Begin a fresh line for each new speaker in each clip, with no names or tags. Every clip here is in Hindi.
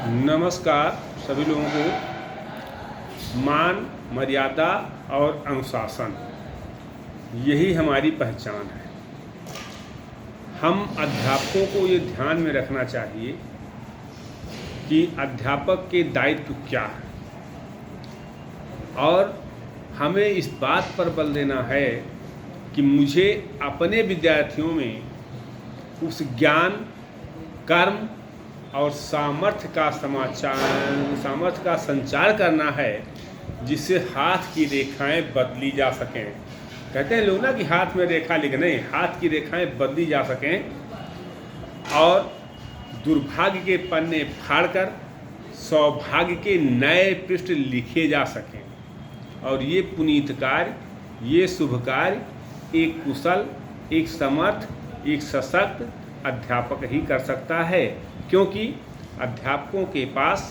नमस्कार सभी लोगों को। मान, मर्यादा और अनुशासन, यही हमारी पहचान है। हम अध्यापकों को ये ध्यान में रखना चाहिए कि अध्यापक के दायित्व क्या है, और हमें इस बात पर बल देना है कि मुझे अपने विद्यार्थियों में उस ज्ञान, कर्म और सामर्थ्य का संचार करना है जिससे हाथ की रेखाएं बदली जा सकें। कहते हैं लोग ना कि हाथ में रेखा लिखने, हाथ की रेखाएं बदली जा सकें और दुर्भाग्य के पन्ने फाड़कर सौभाग्य के नए पृष्ठ लिखे जा सकें। और ये पुनीत कार्य, ये शुभ कार्य एक कुशल, एक समर्थ, एक सशक्त अध्यापक ही कर सकता है, क्योंकि अध्यापकों के पास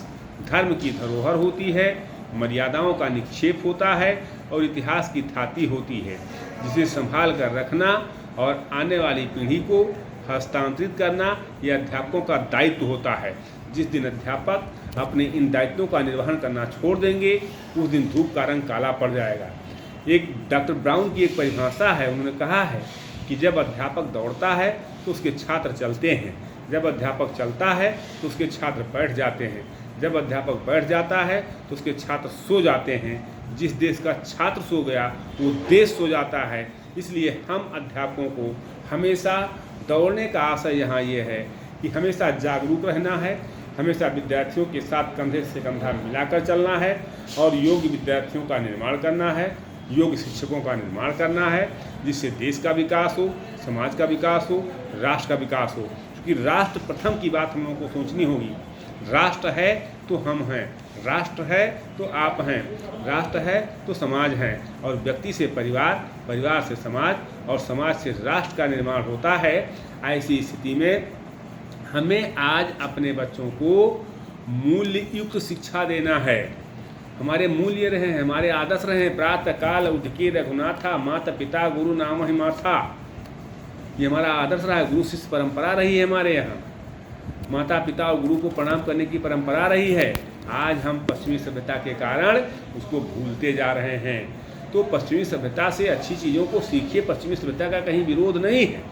धर्म की धरोहर होती है, मर्यादाओं का निक्षेप होता है और इतिहास की थाती होती है, जिसे संभाल कर रखना और आने वाली पीढ़ी को हस्तांतरित करना यह अध्यापकों का दायित्व होता है। जिस दिन अध्यापक अपने इन दायित्वों का निर्वहन करना छोड़ देंगे, उस दिन धूप का रंग काला पड़ जाएगा। एक डॉक्टर ब्राउन की एक परिभाषा है, उन्होंने कहा है कि जब अध्यापक दौड़ता है तो उसके छात्र चलते हैं, जब अध्यापक चलता है तो उसके छात्र बैठ जाते हैं, जब अध्यापक बैठ जाता है तो उसके छात्र सो जाते हैं। जिस देश का छात्र सो गया वो देश सो जाता है। इसलिए हम अध्यापकों को हमेशा दौड़ने का आशय यहाँ ये है कि हमेशा जागरूक रहना है, हमेशा विद्यार्थियों के साथ कंधे से कंधा मिलाकर चलना है और योग्य विद्यार्थियों का निर्माण करना है, योग्य शिक्षकों का निर्माण करना है, जिससे देश का विकास हो, समाज का विकास हो, राष्ट्र का विकास हो। क्योंकि राष्ट्र प्रथम की बात हम लोगों को सोचनी होगी। राष्ट्र है तो हम हैं, राष्ट्र है तो आप हैं, राष्ट्र है तो समाज है, और व्यक्ति से परिवार, परिवार से समाज और समाज से राष्ट्र का निर्माण होता है। ऐसी स्थिति में हमें आज अपने बच्चों को मूल्य युक्त शिक्षा देना है। हमारे मूल्य रहे हैं, हमारे आदर्श रहे हैं, प्रातः काल उठके रघुनाथा, माता पिता गुरु नाम ही माथा। ये हमारा आदर्श रहा है। गुरु शिष्य परंपरा रही है हमारे यहाँ, माता पिता और गुरु को प्रणाम करने की परंपरा रही है। आज हम पश्चिमी सभ्यता के कारण उसको भूलते जा रहे हैं। तो पश्चिमी सभ्यता से अच्छी चीज़ों को सीखिए, पश्चिमी सभ्यता का कहीं विरोध नहीं है,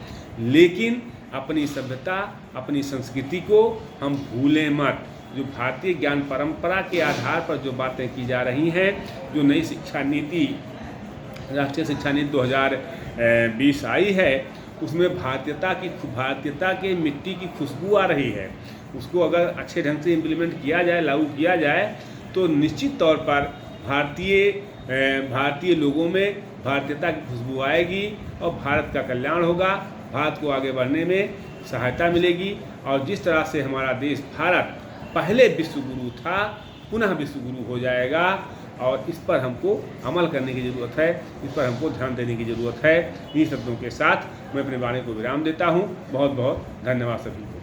लेकिन अपनी सभ्यता, अपनी संस्कृति को हम भूलें मत। जो भारतीय ज्ञान परंपरा के आधार पर जो बातें की जा रही हैं, जो नई शिक्षा नीति, राष्ट्रीय शिक्षा नीति 2020 आई है, उसमें भारतीयता के मिट्टी की खुशबू आ रही है। उसको अगर अच्छे ढंग से इम्प्लीमेंट किया जाए, लागू किया जाए, तो निश्चित तौर पर भारतीय लोगों में भारतीयता की खुशबू आएगी और भारत का कल्याण होगा, भारत को आगे बढ़ने में सहायता मिलेगी। और जिस तरह से हमारा देश भारत पहले विश्व गुरु था, पुनः विश्व गुरु हो जाएगा। और इस पर हमको अमल करने की ज़रूरत है, इस पर हमको ध्यान देने की ज़रूरत है। इन शब्दों के साथ मैं अपने वाणी को विराम देता हूँ। बहुत बहुत धन्यवाद सभी को।